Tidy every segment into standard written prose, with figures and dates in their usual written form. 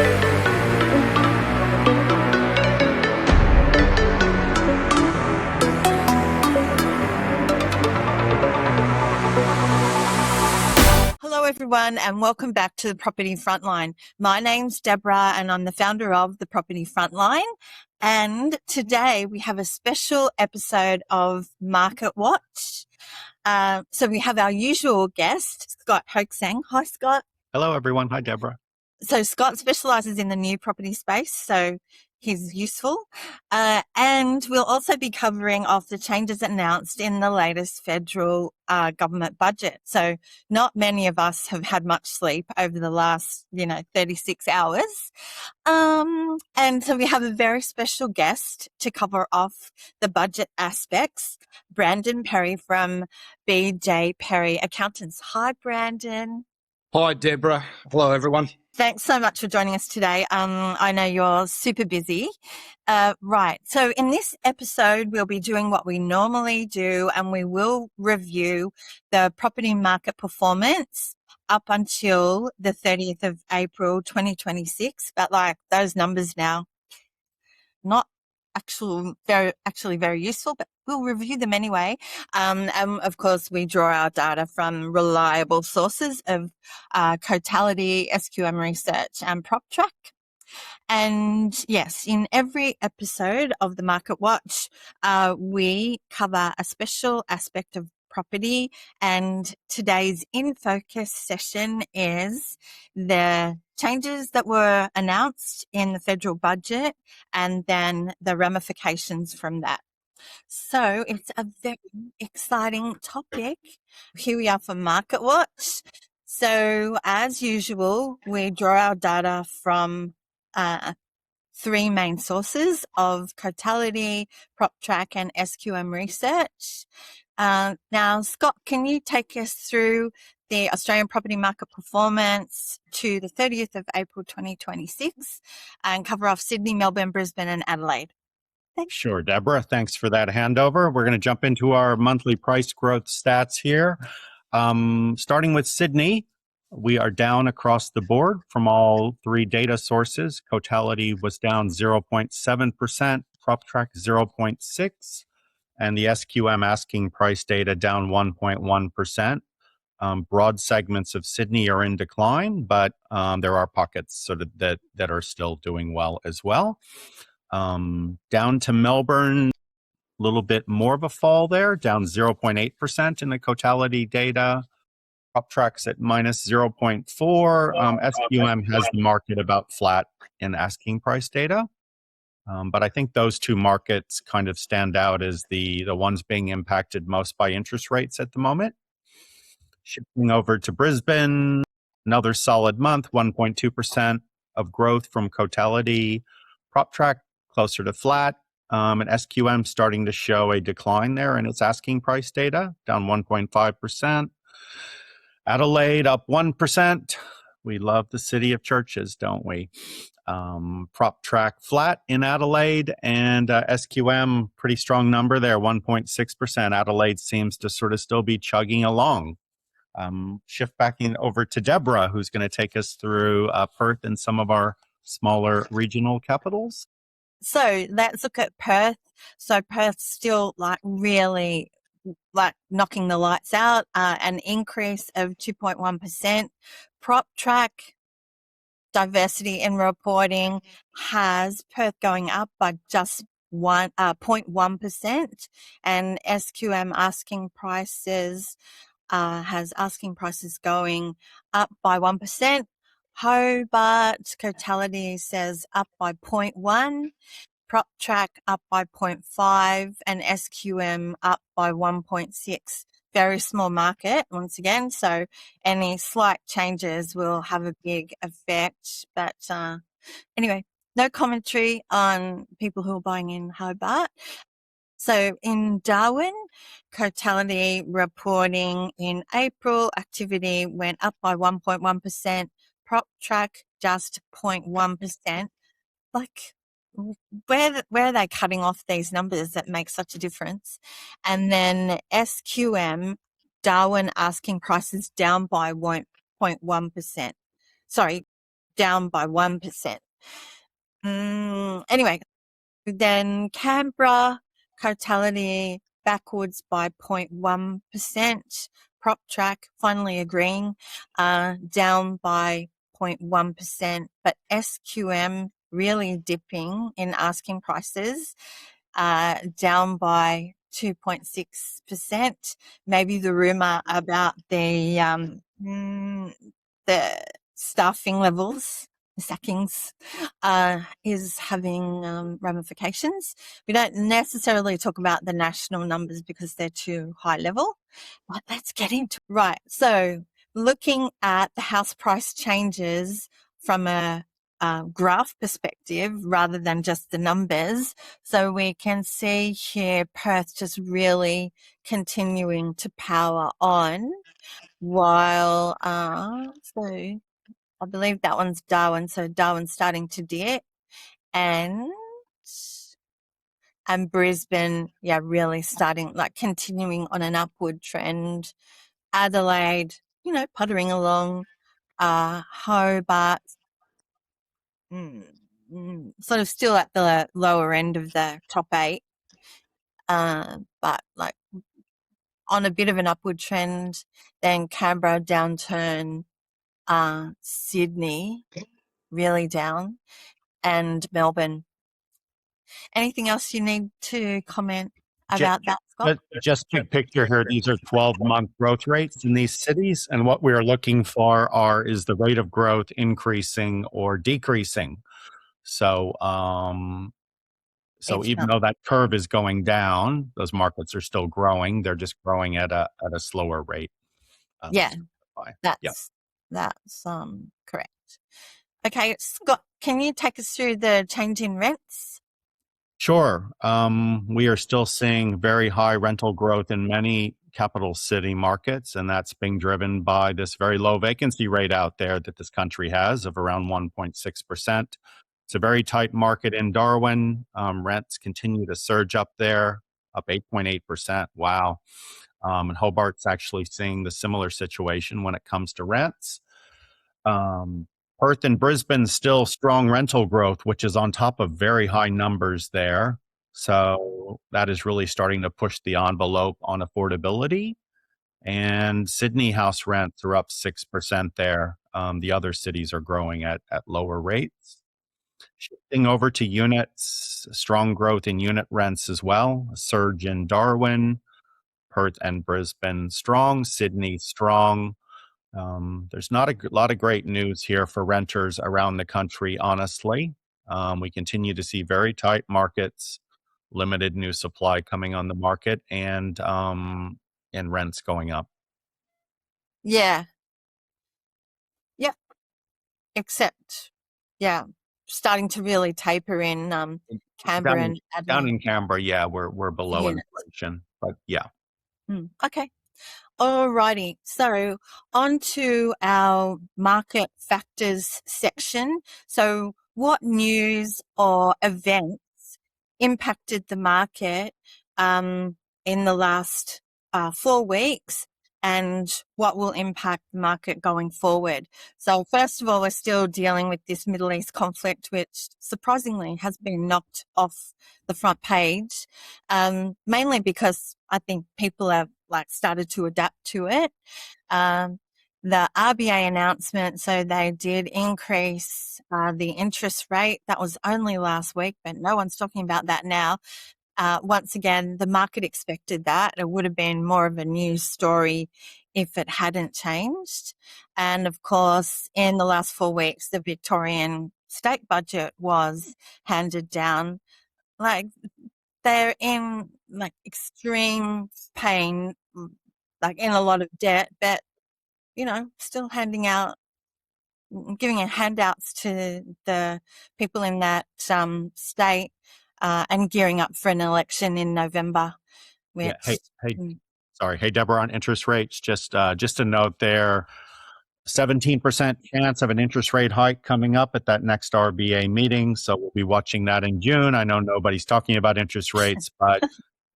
Hello everyone and welcome back to the Property Frontline. My name's Debra and I'm the founder of the Property Frontline, and today we have a special episode of Market Watch. So we have our usual guest, Scott Hochgesang. Hi Scott. Hello everyone. Hi Debra. So Scott specialises in the new property space, so he's useful. And we'll also be covering off the changes announced in the latest federal government budget. So not many of us have had much sleep over the last, 36 hours. And so we have a very special guest to cover off the budget aspects, Brandon Perry from BJ Perry Accountants. Hi, Brandon. Hi, Debra. Hello, everyone. Thanks so much for joining us today. I know you're super busy. Right. So in this episode, we'll be doing what we normally do, and we will review the property market performance up until the 30th of April, 2026. But like those numbers now, not actually very useful, but we'll review them anyway. And of course, we draw our data from reliable sources of Cotality, SQM Research, and PropTrack. And yes, in every episode of the Market Watch, we cover a special aspect of property, and today's In Focus session is the changes that were announced in the federal budget and then the ramifications from that. So it's a very exciting topic. Here we are for Market Watch. So as usual, we draw our data from three main sources of Cotality, PropTrack, and SQM Research. Now, Scott, can you take us through the Australian property market performance to the 30th of April 2026 and cover off Sydney, Melbourne, Brisbane, and Adelaide? Thanks. Sure, Debra. Thanks for that handover. We're going to jump into our monthly price growth stats here. Starting with Sydney, we are down across the board from all three data sources. Cotality was down 0.7%, PropTrack 0.6%, and the SQM asking price data down 1.1%. Broad segments of Sydney are in decline, but there are pockets sort of that are still doing well as well. Down to Melbourne, a little bit more of a fall there, down 0.8% in the Cotality data. PropTrack's at minus 0.4. SQM has the market about flat in asking price data. But I think those two markets kind of stand out as the ones being impacted most by interest rates at the moment. Shifting over to Brisbane, another solid month, 1.2% of growth from Cotality. PropTrack closer to flat, and SQM starting to show a decline there in its asking price data, down 1.5%. Adelaide up 1%. We love the city of churches, don't we? PropTrack flat in Adelaide, and SQM pretty strong number there, 1.6%. Adelaide seems to sort of still be chugging along. Shift backing over to Debra, who's going to take us through Perth and some of our smaller regional capitals. So let's look at Perth. So Perth's still really knocking the lights out, an increase of 2.1%. PropTrack diversity in reporting has Perth going up by just 0.1%, and SQM asking prices has asking prices going up by 1%. Hobart Cotality says up by 0.1%, PropTrack up by 0.5%, and SQM up by 1.6%. Very small market once again, so any slight changes will have a big effect. But anyway, no commentary on people who are buying in Hobart. So in Darwin, Cotality reporting in April, activity went up by 1.1%. PropTrack just 0.1%. Where are they cutting off these numbers that make such a difference? And then SQM, Darwin asking prices down by 1.1%. Sorry, down by 1%. Anyway, then Canberra, totality backwards by 0.1%. PropTrack finally agreeing, down by 0.1%, but SQM really dipping in asking prices, down by 2.6%. Maybe the rumor about the staffing levels, the sackings, is having ramifications. We don't necessarily talk about the national numbers because they're too high level, but let's get into it. Right. So looking at the house price changes from a graph perspective rather than just the numbers. So we can see here Perth just really continuing to power on, while so I believe that one's Darwin. So Darwin's starting to dip, and Brisbane, really starting, like, continuing on an upward trend. Adelaide, puttering along. Hobart, sort of still at the lower end of the top 8, but like on a bit of an upward trend. Then Canberra downturn, Sydney really down, and Melbourne. Anything else you need to comment about that, Scott? Just big picture here, these are 12-month growth rates in these cities, and what we're looking for is the rate of growth increasing or decreasing. So, even though that curve is going down, those markets are still growing. They're just growing at a slower rate. That's correct. Okay, Scott, can you take us through the change in rents? Sure. We are still seeing very high rental growth in many capital city markets, and that's being driven by this very low vacancy rate out there that this country has of around 1.6%. It's a very tight market in Darwin. Rents continue to surge up there, up 8.8%. Wow. And Hobart's actually seeing the similar situation when it comes to rents. Perth and Brisbane still strong rental growth, which is on top of very high numbers there. So that is really starting to push the envelope on affordability. And Sydney house rents are up 6% there. The other cities are growing at lower rates. Shifting over to units, strong growth in unit rents as well. A surge in Darwin, Perth and Brisbane strong, Sydney strong. There's not a lot of great news here for renters around the country, honestly. We continue to see very tight markets, limited new supply coming on the market, and rents going up. Yeah. Yep. Except, starting to really taper in Canberra and Adelaide. Down in Canberra, we're below inflation, but yeah. Okay. Alrighty, so on to our market factors section. So what news or events impacted the market in the last 4 weeks, and what will impact the market going forward? So first of all, we're still dealing with this Middle East conflict, which surprisingly has been knocked off the front page, mainly because I think people have started to adapt to it. The RBA announcement, so they did increase the interest rate. That was only last week, but no one's talking about that now. Once again, the market expected that. It would have been more of a news story if it hadn't changed. And of course, in the last 4 weeks, the Victorian state budget was handed down. They're in extreme pain, in a lot of debt, but still giving handouts to the people in that state, and gearing up for an election in November. Hey, Debra, on interest rates, just a note there. 17% chance of an interest rate hike coming up at that next RBA meeting. So we'll be watching that in June. I know nobody's talking about interest rates, but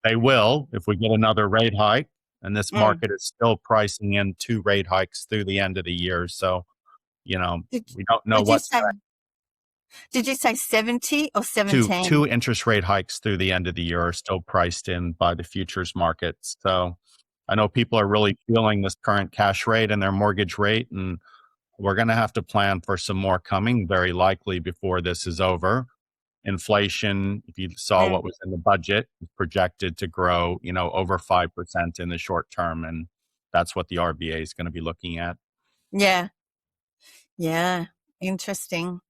they will if we get another rate hike. And this market is still pricing in 2 rate hikes through the end of the year. So You know, Did, we don't know did you what's say? Did you say 70 or two 17? interest rate hikes through the end of the year are still priced in by the futures markets. So I know people are really feeling this current cash rate and their mortgage rate, and we're going to have to plan for some more coming, very likely before this is over. Inflation, if you saw what was in the budget, is projected to grow, over 5% in the short term, and that's what the RBA is going to be looking at. Yeah. Yeah. Interesting.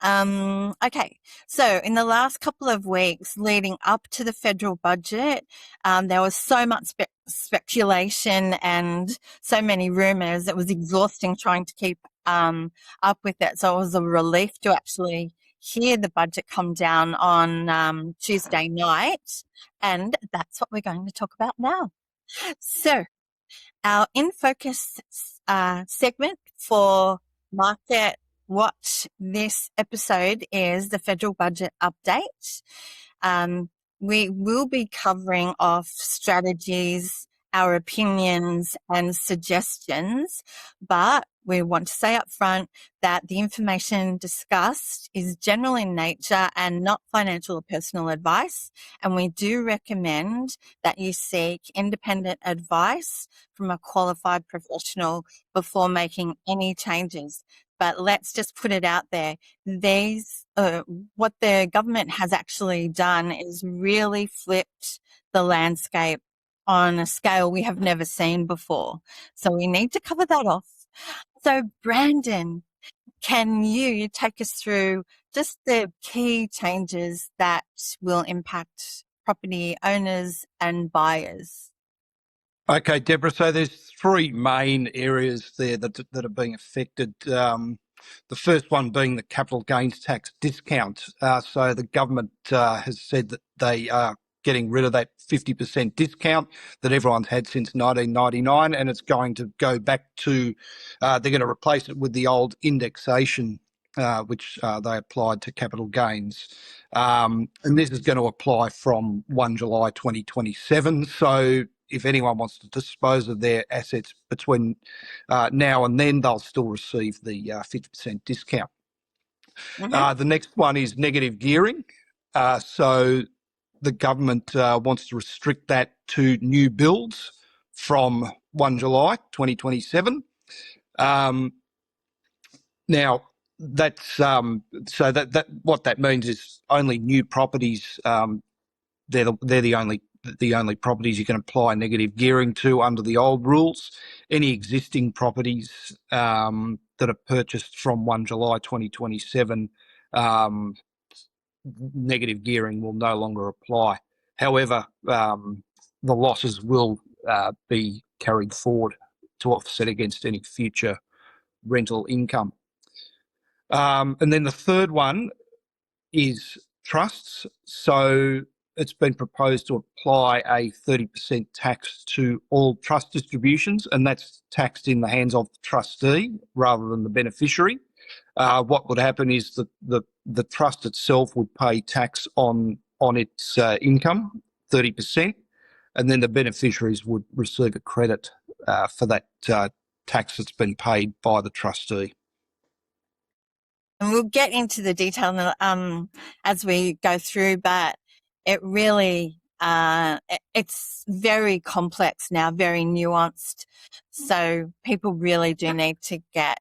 Okay, so in the last couple of weeks leading up to the federal budget, there was so much speculation and so many rumours. It was exhausting trying to keep up with it. So it was a relief to actually hear the budget come down on Tuesday night, and that's what we're going to talk about now. So our In Focus segment for Market Watch this episode is the federal budget update. We will be covering off strategies, our opinions and suggestions, but we want to say up front that the information discussed is general in nature and not financial or personal advice. And we do recommend that you seek independent advice from a qualified professional before making any changes. But let's just put it out there. What the government has actually done is really flipped the landscape on a scale we have never seen before. So we need to cover that off. So Brandon, can you take us through just the key changes that will impact property owners and buyers? Okay, Deborah. So there's three main areas there that are being affected. The first one being the capital gains tax discount. So the government has said that they are getting rid of that 50% discount that everyone's had since 1999, and it's going to go back to, they're going to replace it with the old indexation, which they applied to capital gains. And this is going to apply from 1 July 2027. So if anyone wants to dispose of their assets between now and then, they'll still receive the 50% discount. Mm-hmm. The next one is negative gearing. So the government wants to restrict that to new builds from 1 July 2027. Now, that's so that what that means is only new properties. They're the only properties you can apply negative gearing to under the old rules. Any existing properties that are purchased from 1 July 2027, negative gearing will no longer apply. However, the losses will be carried forward to offset against any future rental income. And then the third one is trusts. So it's been proposed to apply a 30% tax to all trust distributions, and that's taxed in the hands of the trustee rather than the beneficiary. What would happen is that the trust itself would pay tax on its income, 30%, and then the beneficiaries would receive a credit for that tax that's been paid by the trustee. And we'll get into the detail as we go through, but it really it's very complex now, very nuanced. So people really do need to get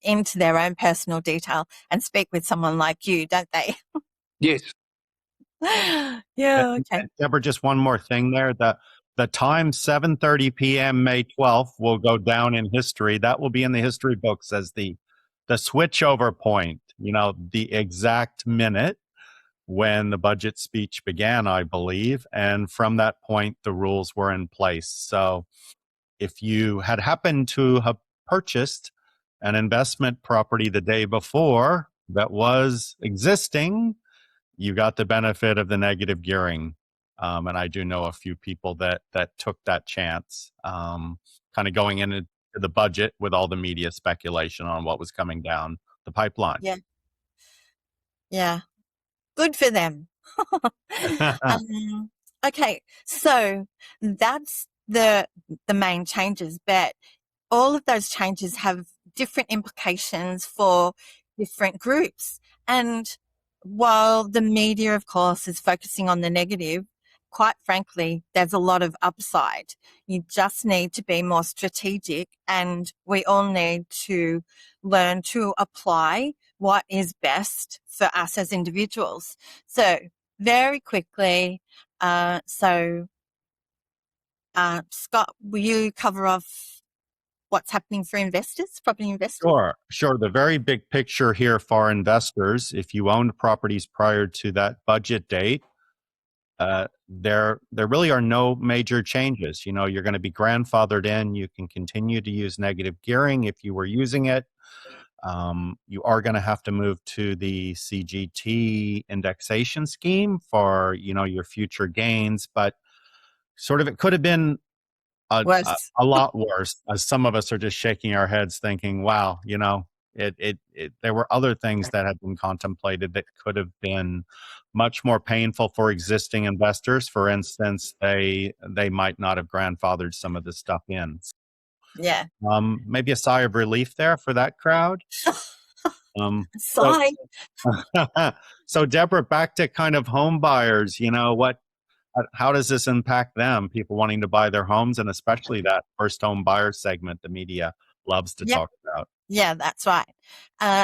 into their own personal detail and speak with someone like you, don't they? Yes. Yeah. Okay. Deborah, just one more thing there. The time 7:30 p.m. May 12th will go down in history. That will be in the history books as the switchover point, the exact minute when the budget speech began, I believe. And from that point, the rules were in place. So if you had happened to have purchased an investment property the day before that was existing, you got the benefit of the negative gearing. And I do know a few people that took that chance, kind of going into the budget with all the media speculation on what was coming down the pipeline. Yeah. Yeah. Good for them. Okay, so that's the main changes, but all of those changes have different implications for different groups. And while the media, of course, is focusing on the negative, quite frankly, there's a lot of upside. You just need to be more strategic, and we all need to learn to apply what is best for us as individuals. So very quickly, Scott, will you cover off what's happening for investors, property investors? Sure. The very big picture here for investors, if you owned properties prior to that budget date, there really are no major changes. You know, you're going to be grandfathered in. You can continue to use negative gearing if you were using it. You are going to have to move to the CGT indexation scheme for, you know, your future gains, but sort of it could have been a lot worse, as some of us are just shaking our heads thinking, wow, you know, there were other things that had been contemplated that could have been much more painful for existing investors. For instance, they might not have grandfathered some of this stuff in. Yeah. Maybe a sigh of relief there for that crowd. Sigh. So Debra, back to kind of home buyers, you know, how does this impact them, people wanting to buy their homes, and especially that first home buyer segment the media loves to talk about? Yeah, that's right.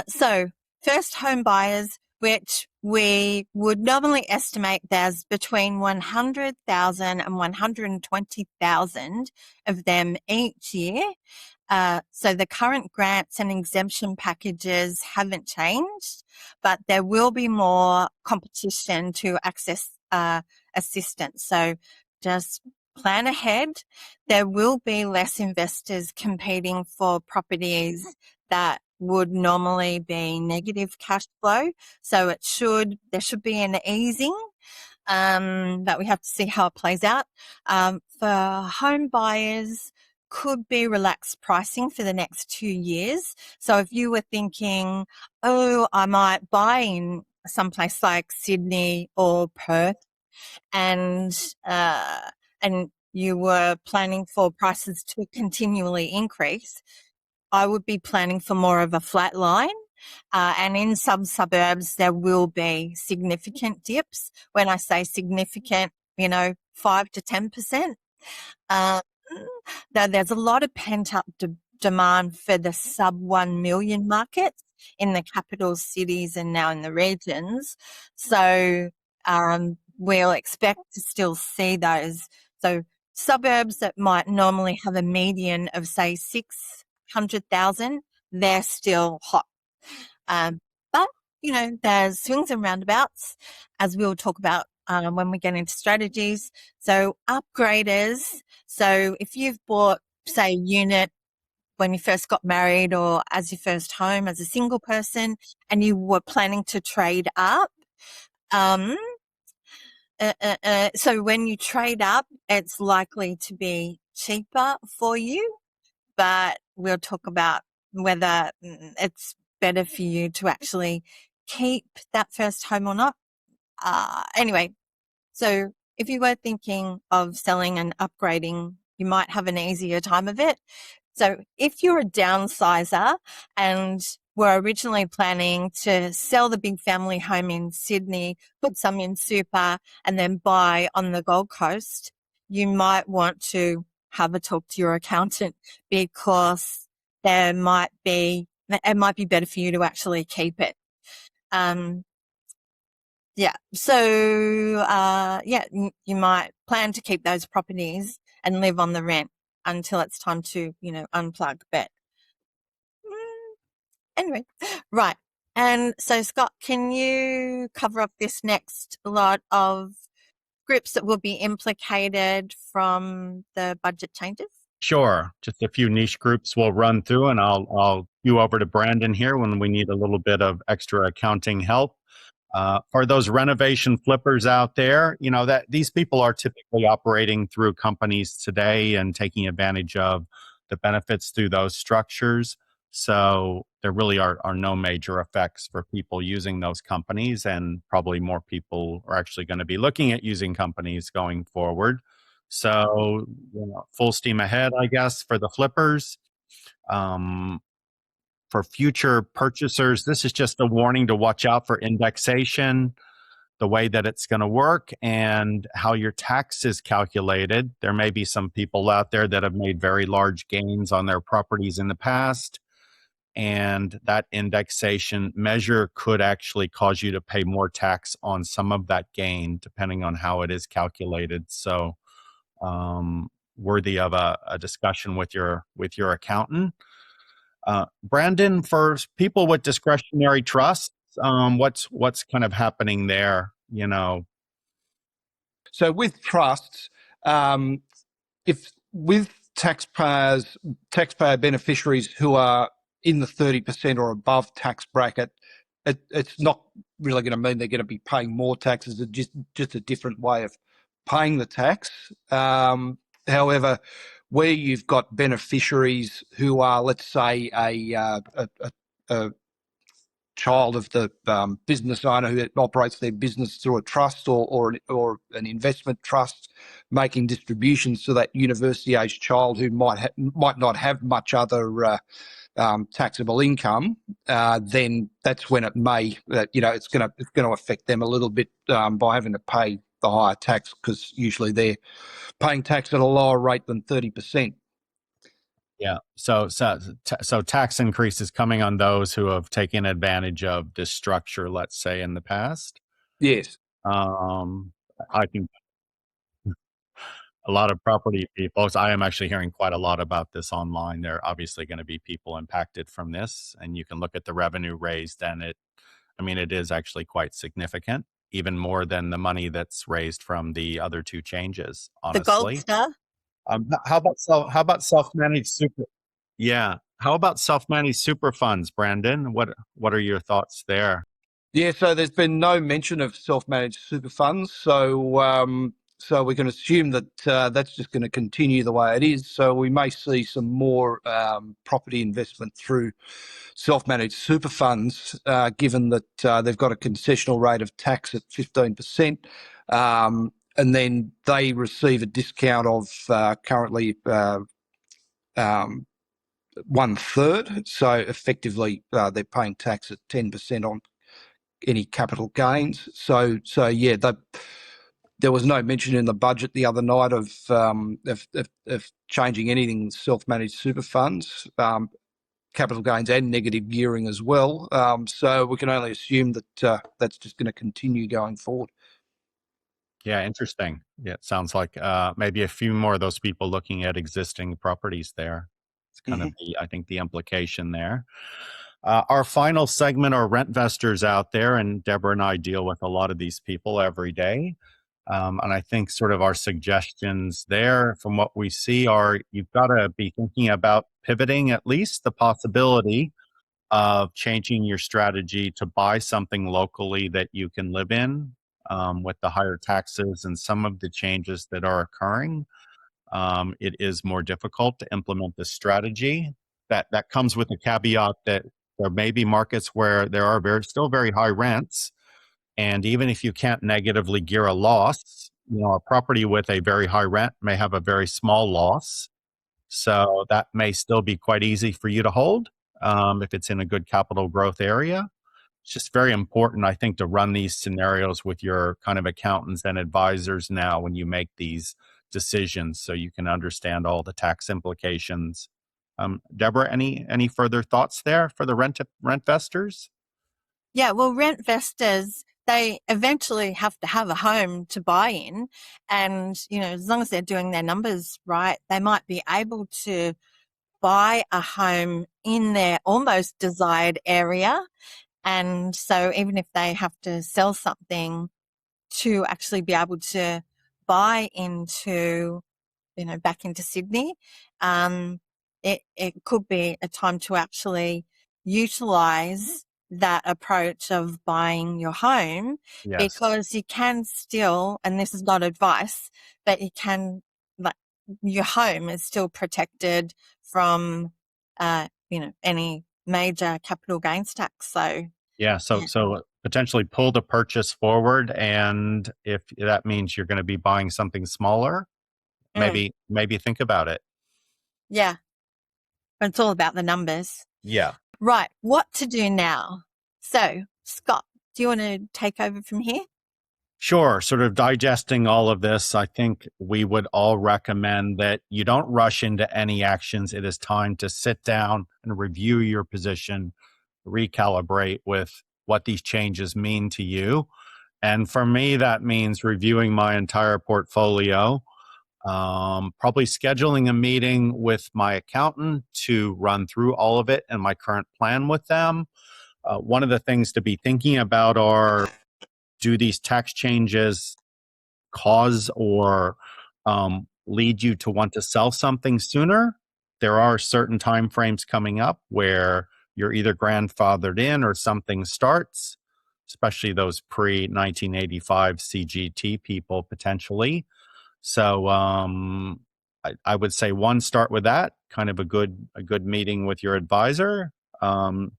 So first home buyers, which we would normally estimate there's between 100,000 and 120,000 of them each year. So the current grants and exemption packages haven't changed, but there will be more competition to access assistance. So just plan ahead. There will be less investors competing for properties that would normally be negative cash flow. So there should be an easing, but we have to see how it plays out. For home buyers, could be relaxed pricing for the next 2 years. So if you were thinking, oh, I might buy in someplace like Sydney or Perth, and you were planning for prices to continually increase, I would be planning for more of a flat line. And in some suburbs, there will be significant dips. When I say significant, 5 to 10%. There's a lot of pent-up demand for the sub 1 million markets in the capital cities and now in the regions. So we'll expect to still see those. So suburbs that might normally have a median of, say, 600,000, they're still hot. But, there's swings and roundabouts, as we'll talk about when we get into strategies. So upgraders, so if you've bought, say, a unit when you first got married or as your first home as a single person and you were planning to trade up, so when you trade up, it's likely to be cheaper for you, but we'll talk about whether it's better for you to actually keep that first home or not. Anyway, so if you were thinking of selling and upgrading, you might have an easier time of it. So if you're a downsizer and were originally planning to sell the big family home in Sydney, put some in super, and then buy on the Gold Coast, you might want to have a talk to your accountant, because it might be better for you to actually keep it. You might plan to keep those properties and live on the rent until it's time to, unplug. But anyway, right. And so, Scott, can you cover up this next lot of groups that will be implicated from the budget changes? Sure. Just a few niche groups we'll run through, and I'll you over to Brandon here when we need a little bit of extra accounting help. For those renovation flippers out there, that these people are typically operating through companies today and taking advantage of the benefits through those structures. So there really are no major effects for people using those companies, and probably more people are actually going to be looking at using companies going forward. So full steam ahead, I guess, for the flippers. for future purchasers, this is just a warning to watch out for indexation, the way that it's going to work, and how your tax is calculated. There may be some people out there that have made very large gains on their properties in the past, and that indexation measure could actually cause you to pay more tax on some of that gain, depending on how it is calculated. So, worthy of a discussion with your accountant. Brandon, for people with discretionary trusts, what's kind of happening there? So with trusts, if with taxpayer beneficiaries who are in the 30% or above tax bracket, it's not really going to mean they're going to be paying more taxes. It's just a different way of paying the tax. However, where you've got beneficiaries who are, let's say, a child of the business owner who operates their business through a trust or an investment trust, making distributions to that university-aged child who might not have much other taxable income, then that's when it may, it's going to affect them a little bit by having to pay the higher tax, because usually they're paying tax at a lower rate than 30%. Yeah. So tax increase is coming on those who have taken advantage of this structure, let's say, in the past. Yes. I think a lot of property people, I am actually hearing quite a lot about this online. There are obviously going to be people impacted from this, and you can look at the revenue raised, and it is actually quite significant, even more than the money that's raised from the other two changes, honestly. The gold star? How about self-managed super? Yeah. How about self-managed super funds, Brandon? What are your thoughts there? Yeah, so there's been no mention of self-managed super funds, so we can assume that that's just going to continue the way it is. So we may see some more property investment through self-managed super funds, given that they've got a concessional rate of tax at 15%, and then they receive a discount of currently 1/3. So effectively, they're paying tax at 10% on any capital gains. So yeah, there was no mention in the budget the other night of changing anything self-managed super funds, capital gains and negative gearing as well. So we can only assume that that's just going to continue going forward. Yeah, interesting. Yeah, it sounds like maybe a few more of those people looking at existing properties there. It's kind of I think the implication there. Our final segment are rentvestors out there, and Debra and I deal with a lot of these people every day. And I think sort of our suggestions there from what we see are you've got to be thinking about pivoting, at least the possibility of changing your strategy to buy something locally that you can live in, with the higher taxes and some of the changes that are occurring. It is more difficult to implement this strategy. That comes with the caveat that there may be markets where there are still very high rents. And even if you can't negatively gear a loss, a property with a very high rent may have a very small loss. So that may still be quite easy for you to hold if it's in a good capital growth area. It's just very important, I think, to run these scenarios with your kind of accountants and advisors now when you make these decisions, so you can understand all the tax implications. Debra, any further thoughts there for the rentvestors? Yeah, well, rentvestors, they eventually have to have a home to buy in. And, as long as they're doing their numbers right, they might be able to buy a home in their almost desired area. And so even if they have to sell something to actually be able to buy into, back into Sydney, it could be a time to actually utilize that approach of buying your home, Yes. because you can still, and this is not advice, but you can, like, your home is still protected from, any major capital gains tax. So Yeah, so potentially pull the purchase forward, and if that means you're going to be buying something smaller, maybe think about it. yeah, it's all about the numbers. Yeah. Right, what to do now? So, Scott, do you want to take over from here? Sure. Sort of digesting all of this, I think we would all recommend that you don't rush into any actions. It is time to sit down and review your position, recalibrate with what these changes mean to you. And for me, that means reviewing my entire portfolio, probably scheduling a meeting with my accountant to run through all of it and my current plan with them. One of the things to be thinking about are, do these tax changes cause or lead you to want to sell something sooner? There are certain time frames coming up where you're either grandfathered in or something starts, especially those pre-1985 CGT people potentially. So I would say one, start with that, kind of a good meeting with your advisor.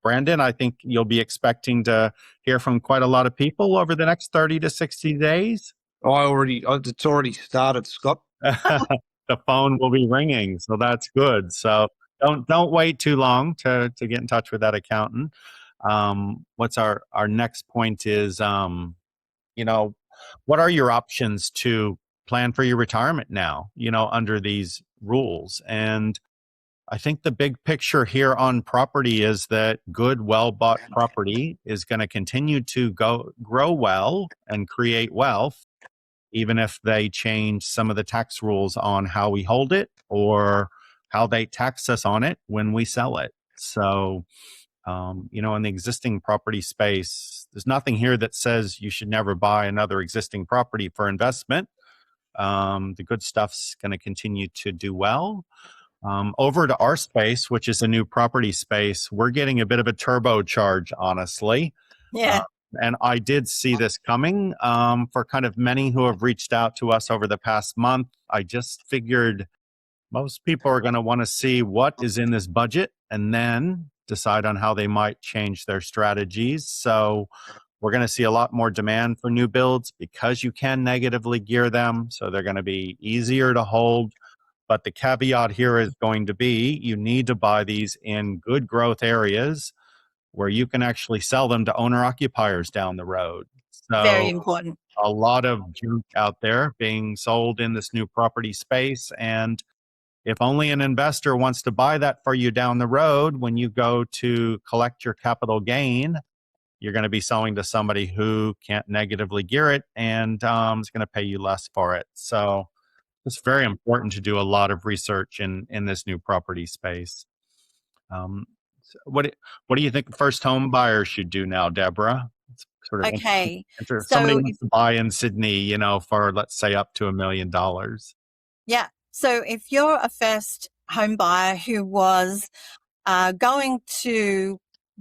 Brandon, I think you'll be expecting to hear from quite a lot of people over the next 30 to 60 days. It's already started, Scott. The phone will be ringing, so that's good. So don't wait too long to get in touch with that accountant. What's our next point is, what are your options to plan for your retirement now, under these rules? And I think the big picture here on property is that good, well-bought property is going to continue to grow well and create wealth, even if they change some of the tax rules on how we hold it or how they tax us on it when we sell it. So, in the existing property space, there's nothing here that says you should never buy another existing property for investment. The good stuff's going to continue to do well. Over to our space, which is a new property space, we're getting a bit of a turbocharge, honestly. Yeah. And I did see this coming. For kind of many who have reached out to us over the past month, I just figured most people are going to want to see what is in this budget and then decide on how they might change their strategies. So we're going to see a lot more demand for new builds because you can negatively gear them. So they're going to be easier to hold. But the caveat here is going to be you need to buy these in good growth areas where you can actually sell them to owner occupiers down the road. Very So important. a lot of junk out there being sold in this new property space. And if only an investor wants to buy that for you down the road, when you go to collect your capital gain, you're going to be selling to somebody who can't negatively gear it and is going to pay you less for it. So it's very important to do a lot of research in this new property space. What do you think first home buyers should do now, Deborah? It's sort of Okay. somebody So, wants to buy in Sydney, for let's say up to $1 million. yeah. So if you're a first home buyer who was going to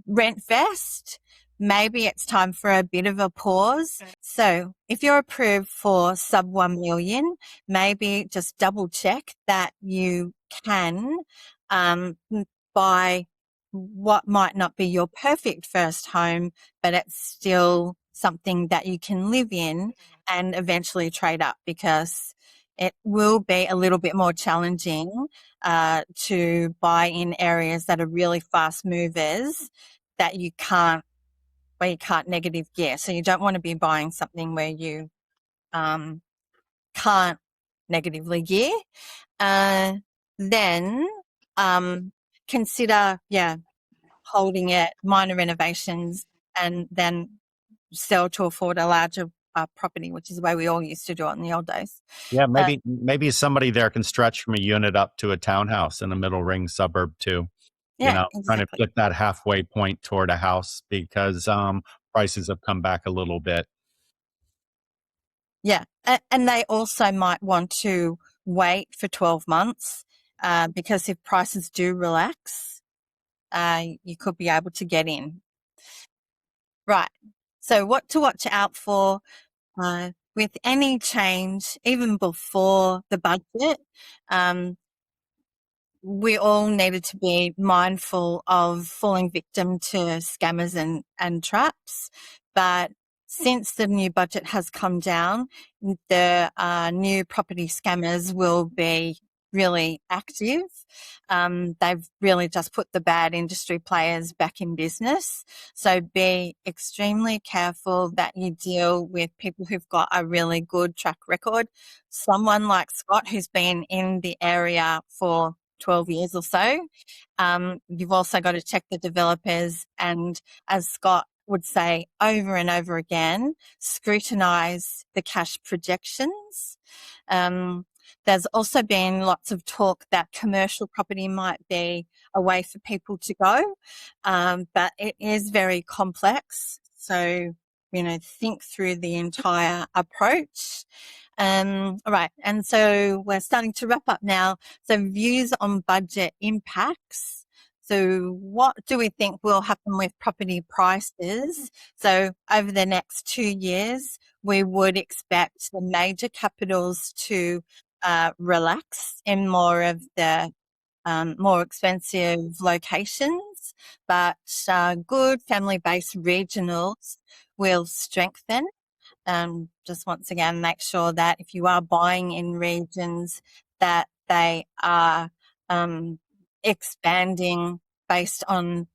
rentvest, maybe it's time for a bit of a pause. So if you're approved for sub 1 million, maybe just double check that you can buy what might not be your perfect first home, but it's still something that you can live in and eventually trade up, because it will be a little bit more challenging to buy in areas that are really fast movers that where you can't negative gear. So you don't want to be buying something where you can't negatively gear. Then consider, holding it, minor renovations, and then sell to afford a larger property, which is the way we all used to do it in the old days. Yeah, maybe somebody there can stretch from a unit up to a townhouse in a middle ring suburb too. Yeah, Trying to exactly. get that halfway point toward a house because prices have come back a little bit. Yeah, and they also might want to wait for 12 months because if prices do relax, you could be able to get in. Right. So what to watch out for with any change, even before the budget, we all needed to be mindful of falling victim to scammers and traps. But since the new budget has come down, the new property scammers will be really active. They've really just put the bad industry players back in business. So be extremely careful that you deal with people who've got a really good track record. Someone like Scott, who's been in the area for 12 years or so. You've also got to check the developers, and as Scott would say over and over again, scrutinise the cash projections. There's also been lots of talk that commercial property might be a way for people to go, but it is very complex. So, think through the entire approach. All right, and so we're starting to wrap up now. So views on budget impacts. So what do we think will happen with property prices? So over the next 2 years, we would expect the major capitals to relax in more of the more expensive locations, but good family-based regionals will strengthen. Just once again, make sure that if you are buying in regions that they are expanding based on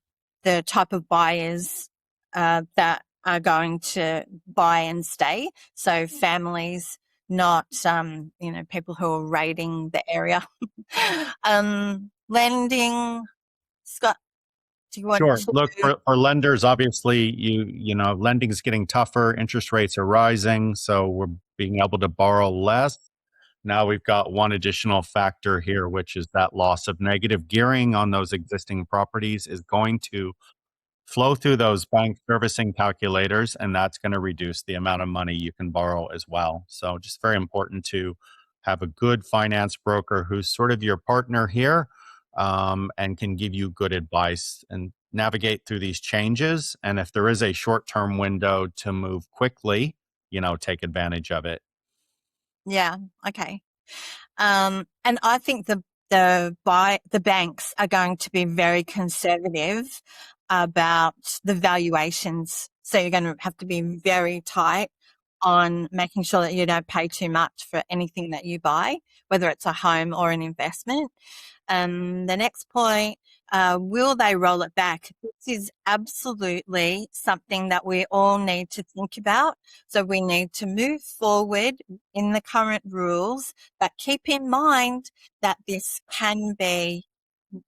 the type of buyers that are going to buy and stay. So families, not people who are raiding the area. Lending, Scott, do you want Sure. to? Look, for lenders, obviously, lending is getting tougher. Interest rates are rising, so we're being able to borrow less. Now we've got one additional factor here, which is that loss of negative gearing on those existing properties is going to flow through those bank servicing calculators, and that's going to reduce the amount of money you can borrow as well. So just very important to have a good finance broker who's sort of your partner here, and can give you good advice and navigate through these changes. And if there is a short-term window to move quickly, take advantage of it. Yeah. Okay. And I think the banks are going to be very conservative about the valuations. So you're going to have to be very tight on making sure that you don't pay too much for anything that you buy, whether it's a home or an investment. The next point, will they roll it back? This is absolutely something that we all need to think about. So we need to move forward in the current rules, but keep in mind that this can be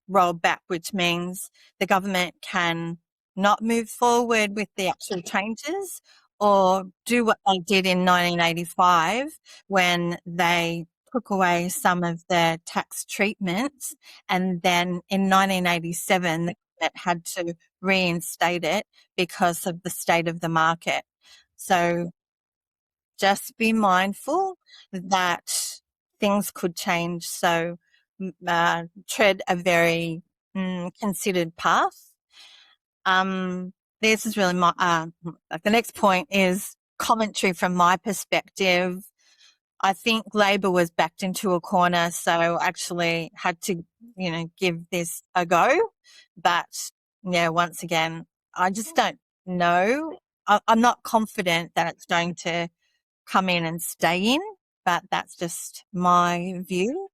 rolled back, which means the government can not move forward with the actual changes or do what they did in 1985 when they took away some of the tax treatments, and then in 1987 the government had to reinstate it because of the state of the market. So just be mindful that things could change. So tread a very considered path. This is really the next point is commentary from my perspective. I think Labor was backed into a corner, so actually had to, give this a go. But yeah, once again, I just don't know. I'm not confident that it's going to come in and stay in, but that's just my view.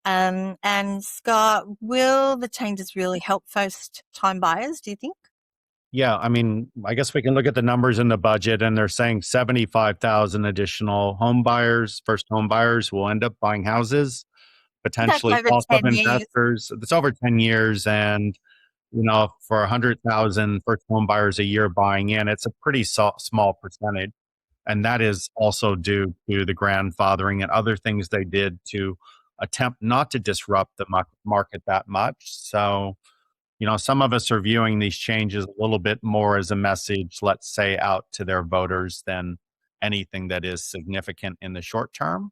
And Scott, will the changes really help first-time buyers, do you think? Yeah, I guess we can look at the numbers in the budget, and they're saying 75,000 additional first home buyers will end up buying houses, That's potentially over lots of 10 years. investors. It's over 10 years, and for 100,000 first home buyers a year buying in, it's a pretty small percentage. And that is also due to the grandfathering and other things they did to attempt not to disrupt the market that much. So, some of us are viewing these changes a little bit more as a message, let's say, out to their voters than anything that is significant in the short term.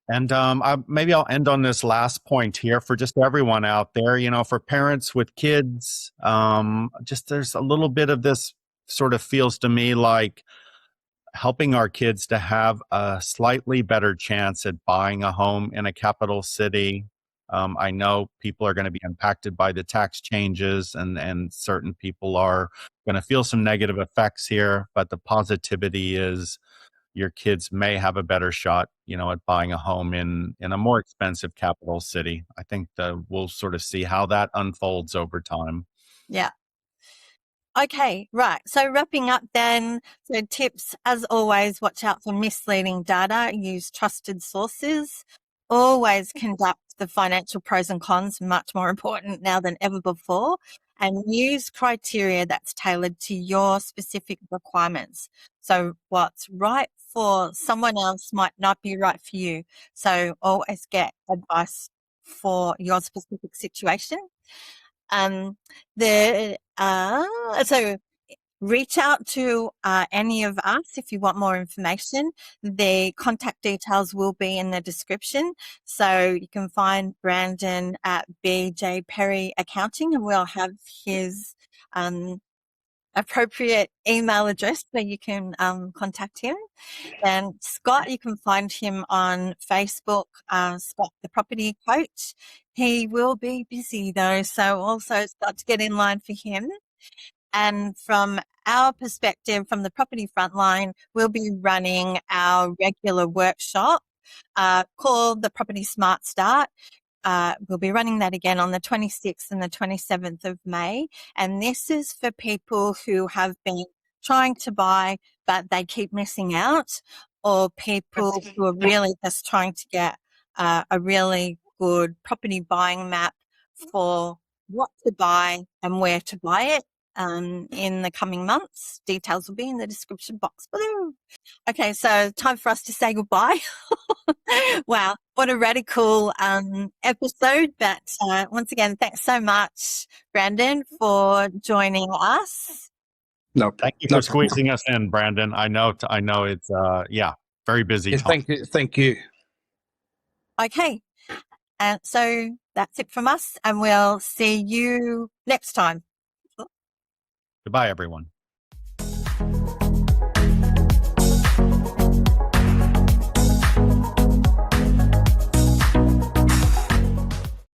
And maybe I'll end on this last point here for just everyone out there. For parents with kids, just there's a little bit of this sort of feels to me like helping our kids to have a slightly better chance at buying a home in a capital city. I know people are going to be impacted by the tax changes, and certain people are going to feel some negative effects here, but the positivity is your kids may have a better shot, at buying a home in a more expensive capital city. I think we'll sort of see how that unfolds over time. Yeah. Okay, right. So wrapping up then, so tips, as always, watch out for misleading data, use trusted sources, always conduct the financial pros and cons, much more important now than ever before, and use criteria that's tailored to your specific requirements. So what's right for someone else might not be right for you. So always get advice for your specific situation. So reach out to any of us if you want more information. The contact details will be in the description. So you can find Brandon at BJ Perry Accounting, and we'll have his appropriate email address where you can contact him. And Scott, you can find him on Facebook, Scott the Property Coach. He will be busy though, so also start to get in line for him. And from our perspective, from the Property Frontline, we'll be running our regular workshop called the Property Smart Start. We'll be running that again on the 26th and the 27th of May. And this is for people who have been trying to buy, but they keep missing out, or people who are really just trying to get a really good property buying map for what to buy and where to buy it in the coming months. Details will be in the description box below. Okay, so time for us to say goodbye. Wow, what a radical episode. But once again, thanks so much, Brandon, for joining us. No, thank you for squeezing us in, Brandon. I know it's very busy. Yeah, thank you. Okay, and so that's it from us, and we'll see you next time. Goodbye, everyone.